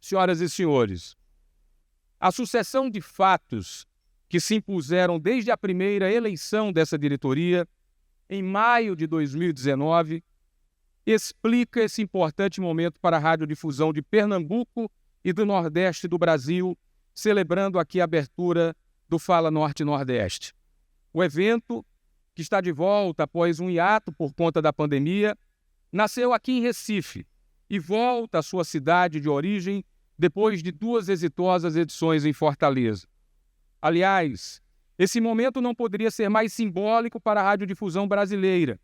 senhoras e senhores, a sucessão de fatos que se impuseram desde a primeira eleição dessa diretoria, em maio de 2019, explica esse importante momento para a radiodifusão de Pernambuco e do Nordeste do Brasil, celebrando aqui a abertura do Fala Norte Nordeste. O evento, que está de volta após um hiato por conta da pandemia, nasceu aqui em Recife e volta à sua cidade de origem depois de 2 exitosas edições em Fortaleza. Aliás, esse momento não poderia ser mais simbólico para a radiodifusão brasileira,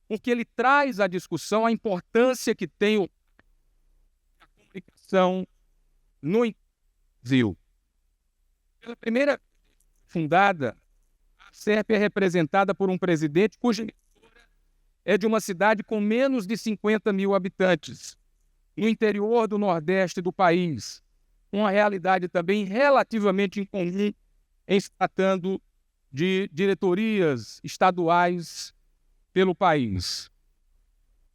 porque ele traz à discussão a importância que tem a comunicação no Brasil. Pela primeira vez fundada, a SERP é representada por um presidente cuja emissora é de uma cidade com menos de 50 mil habitantes, no interior do Nordeste do país, uma realidade também relativamente incomum em se tratando de diretorias estaduais pelo país.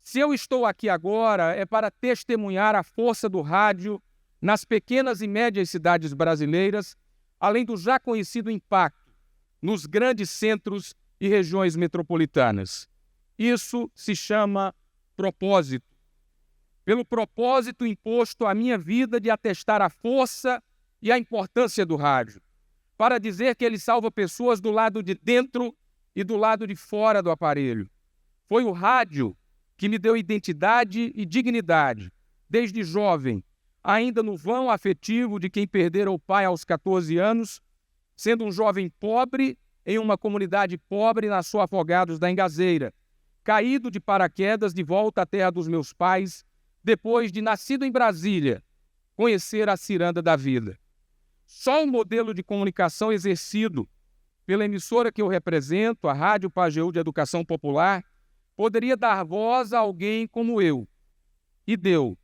Se eu estou aqui agora é para testemunhar a força do rádio nas pequenas e médias cidades brasileiras, além do já conhecido impacto nos grandes centros e regiões metropolitanas. Isso se chama propósito. Pelo propósito imposto à minha vida de atestar a força e a importância do rádio, para dizer que ele salva pessoas do lado de dentro e do lado de fora do aparelho. Foi o rádio que me deu identidade e dignidade, desde jovem, ainda no vão afetivo de quem perdera o pai aos 14 anos, sendo um jovem pobre em uma comunidade pobre na sua Afogados da Engazeira, caído de paraquedas de volta à terra dos meus pais, depois de, nascido em Brasília, conhecer a ciranda da vida. Só um modelo de comunicação exercido pela emissora que eu represento, a Rádio Pajeú de Educação Popular, poderia dar voz a alguém como eu. E deu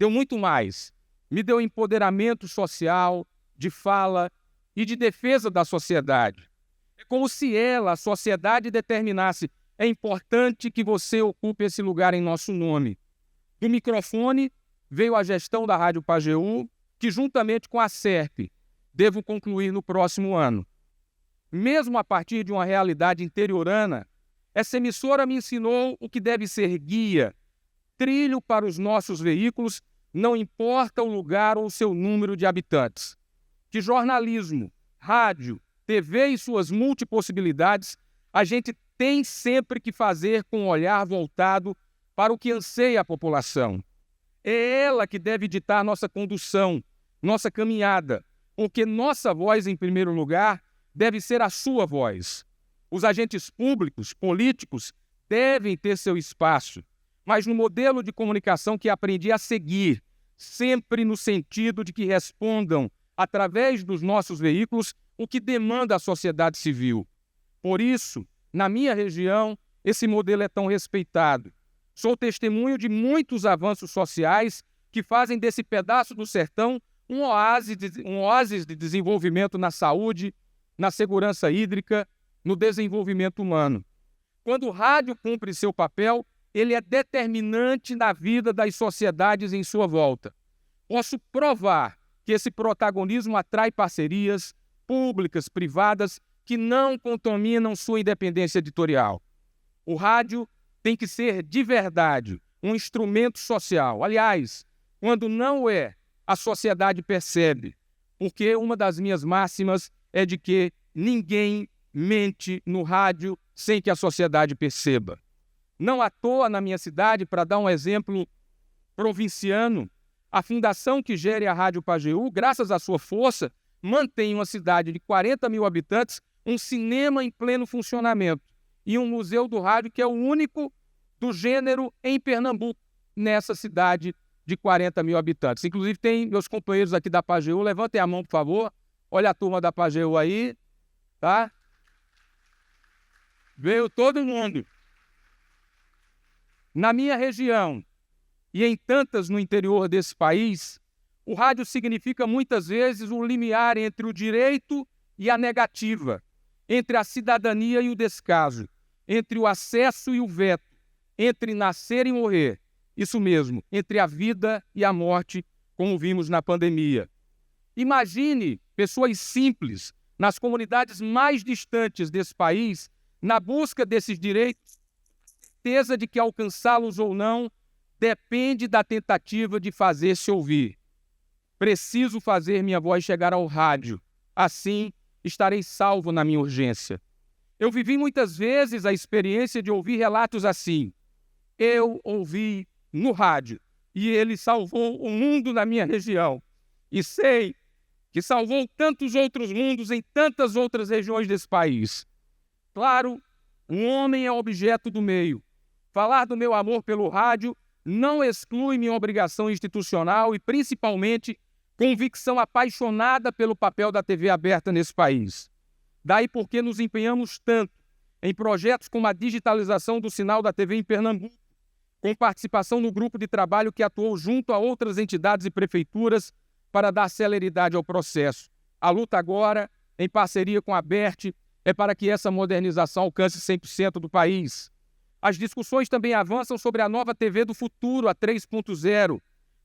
muito mais. Me deu empoderamento social, de fala e de defesa da sociedade. É como se ela, a sociedade, determinasse: é importante que você ocupe esse lugar em nosso nome. Do microfone veio a gestão da Rádio Pajeú, que juntamente com a SERP, devo concluir no próximo ano. Mesmo a partir de uma realidade interiorana, essa emissora me ensinou o que deve ser guia, trilho para os nossos veículos, não importa o lugar ou o seu número de habitantes. Que jornalismo, rádio, TV e suas multipossibilidades, a gente tem sempre que fazer com um olhar voltado para o que anseia a população. É ela que deve ditar nossa condução, nossa caminhada, porque nossa voz, em primeiro lugar, deve ser a sua voz. Os agentes públicos, políticos, devem ter seu espaço, mas no modelo de comunicação que aprendi a seguir, sempre no sentido de que respondam, através dos nossos veículos, o que demanda a sociedade civil. Por isso, na minha região, esse modelo é tão respeitado. Sou testemunho de muitos avanços sociais que fazem desse pedaço do sertão um oásis de desenvolvimento na saúde, na segurança hídrica, no desenvolvimento humano. Quando o rádio cumpre seu papel, ele é determinante na vida das sociedades em sua volta. Posso provar que esse protagonismo atrai parcerias públicas, privadas, que não contaminam sua independência editorial. O rádio tem que ser de verdade um instrumento social. Aliás, quando não é, a sociedade percebe, porque uma das minhas máximas é de que ninguém mente no rádio sem que a sociedade perceba. Não à toa, na minha cidade, para dar um exemplo provinciano, a fundação que gere a Rádio Pajeú, graças à sua força, mantém uma cidade de 40 mil habitantes, um cinema em pleno funcionamento e um museu do rádio que é o único do gênero em Pernambuco, nessa cidade de 40 mil habitantes. Inclusive, tem meus companheiros aqui da Pajeú, levantem a mão, por favor. Olha a turma da Pajeú aí, tá? Veio todo mundo. Na minha região e em tantas no interior desse país, o rádio significa muitas vezes um limiar entre o direito e a negativa, entre a cidadania e o descaso, entre o acesso e o veto, entre nascer e morrer. Isso mesmo, entre a vida e a morte, como vimos na pandemia. Imagine pessoas simples, nas comunidades mais distantes desse país, na busca desses direitos, certeza de que alcançá-los ou não depende da tentativa de fazer-se ouvir. Preciso fazer minha voz chegar ao rádio, assim estarei salvo na minha urgência. Eu vivi muitas vezes a experiência de ouvir relatos assim. Eu ouvi no rádio e ele salvou o mundo na minha região. E sei que salvou tantos outros mundos em tantas outras regiões desse país. Claro, um homem é objeto do meio. Falar do meu amor pelo rádio não exclui minha obrigação institucional e, principalmente, convicção apaixonada pelo papel da TV aberta nesse país. Daí porque nos empenhamos tanto em projetos como a digitalização do sinal da TV em Pernambuco, com participação no grupo de trabalho que atuou junto a outras entidades e prefeituras para dar celeridade ao processo. A luta agora, em parceria com a ABERT, é para que essa modernização alcance 100% do país. As discussões também avançam sobre a nova TV do futuro, a 3.0.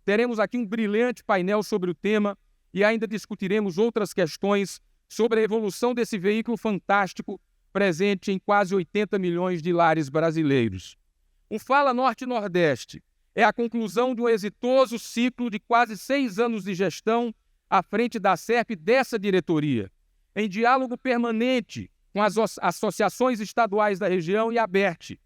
Teremos aqui um brilhante painel sobre o tema e ainda discutiremos outras questões sobre a evolução desse veículo fantástico presente em quase 80 milhões de lares brasileiros. O Fala Norte-Nordeste é a conclusão de um exitoso ciclo de quase 6 anos de gestão à frente da SERP dessa diretoria, em diálogo permanente com as associações estaduais da região e a ABERT,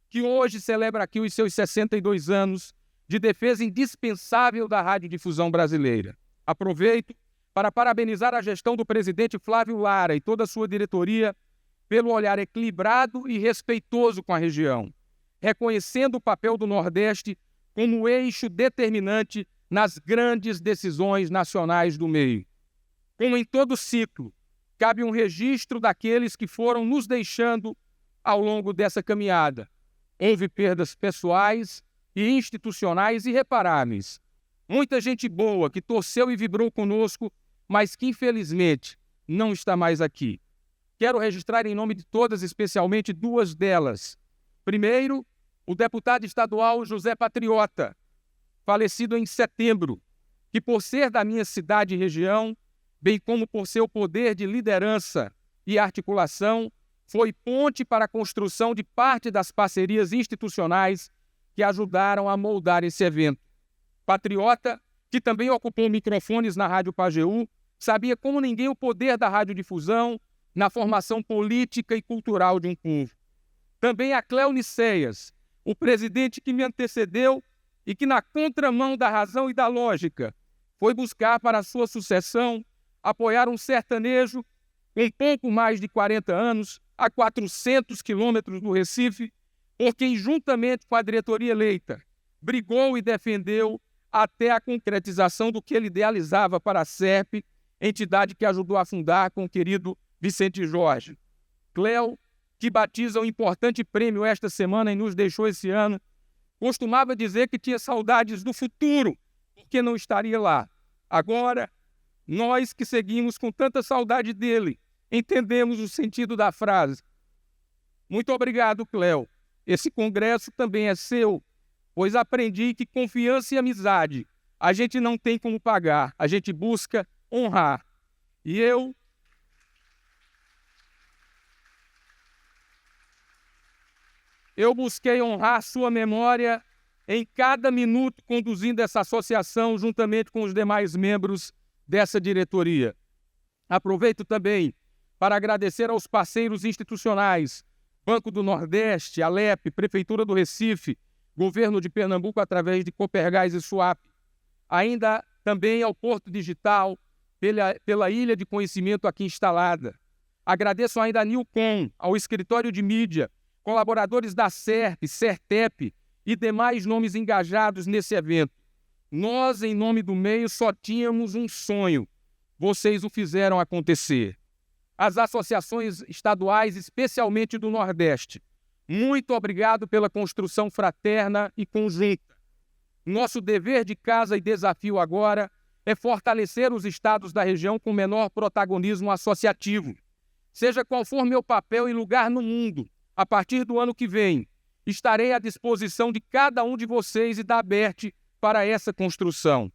que hoje celebra aqui os seus 62 anos de defesa indispensável da radiodifusão brasileira. Aproveito para parabenizar a gestão do presidente Flávio Lara e toda a sua diretoria pelo olhar equilibrado e respeitoso com a região, reconhecendo o papel do Nordeste como eixo determinante nas grandes decisões nacionais do meio. Como em todo ciclo, cabe um registro daqueles que foram nos deixando ao longo dessa caminhada. Houve perdas pessoais e institucionais irreparáveis. Muita gente boa que torceu e vibrou conosco, mas que infelizmente não está mais aqui. Quero registrar em nome de todas, especialmente 2 delas. Primeiro, o deputado estadual José Patriota, falecido em setembro, que por ser da minha cidade e região, bem como por seu poder de liderança e articulação, foi ponte para a construção de parte das parcerias institucionais que ajudaram a moldar esse evento. Patriota, que também ocupou microfones na Rádio Pajeú, sabia como ninguém o poder da radiodifusão na formação política e cultural de um povo. Também a Cléo Niceias, o presidente que me antecedeu e que, na contramão da razão e da lógica, foi buscar para a sua sucessão apoiar um sertanejo com pouco mais de 40 anos, a 400 quilômetros do Recife, por quem, juntamente com a diretoria eleita, brigou e defendeu até a concretização do que ele idealizava para a SERP, entidade que ajudou a fundar com o querido Vicente Jorge. Cléo, que batiza um importante prêmio esta semana e nos deixou esse ano, costumava dizer que tinha saudades do futuro, porque não estaria lá. Agora, nós que seguimos com tanta saudade dele, entendemos o sentido da frase. Muito obrigado, Cléo. Esse congresso também é seu, pois aprendi que confiança e amizade a gente não tem como pagar, a gente busca honrar. E eu busquei honrar sua memória em cada minuto conduzindo essa associação juntamente com os demais membros dessa diretoria. Aproveito também para agradecer aos parceiros institucionais, Banco do Nordeste, Alep, Prefeitura do Recife, Governo de Pernambuco através de Copergás e Suap. Ainda também ao Porto Digital, pela ilha de conhecimento aqui instalada. Agradeço ainda a Nilcom, ao Escritório de Mídia, colaboradores da SERP, SERTEP e demais nomes engajados nesse evento. Nós, em nome do meio, só tínhamos um sonho. Vocês o fizeram acontecer. As associações estaduais, especialmente do Nordeste, muito obrigado pela construção fraterna e conjunta. Nosso dever de casa e desafio agora é fortalecer os estados da região com menor protagonismo associativo. Seja qual for meu papel e lugar no mundo, a partir do ano que vem, estarei à disposição de cada um de vocês e da ABERT para essa construção.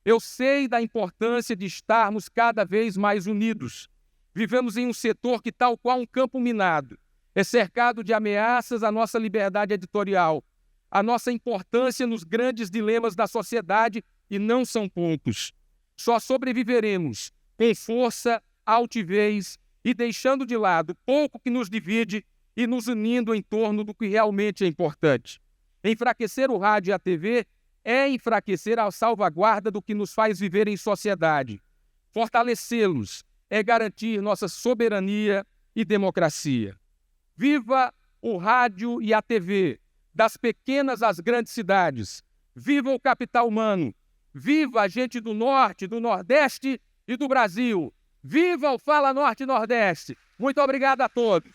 Eu sei da importância de estarmos cada vez mais unidos. Vivemos em um setor que, tal qual um campo minado, é cercado de ameaças à nossa liberdade editorial, à nossa importância nos grandes dilemas da sociedade, e não são poucos. Só sobreviveremos com força, altivez e deixando de lado pouco que nos divide e nos unindo em torno do que realmente é importante. Enfraquecer o rádio e a TV é enfraquecer a salvaguarda do que nos faz viver em sociedade. Fortalecê-los é garantir nossa soberania e democracia. Viva o rádio e a TV, das pequenas às grandes cidades. Viva o capital humano. Viva a gente do Norte, do Nordeste e do Brasil. Viva o Fala Norte e Nordeste. Muito obrigado a todos.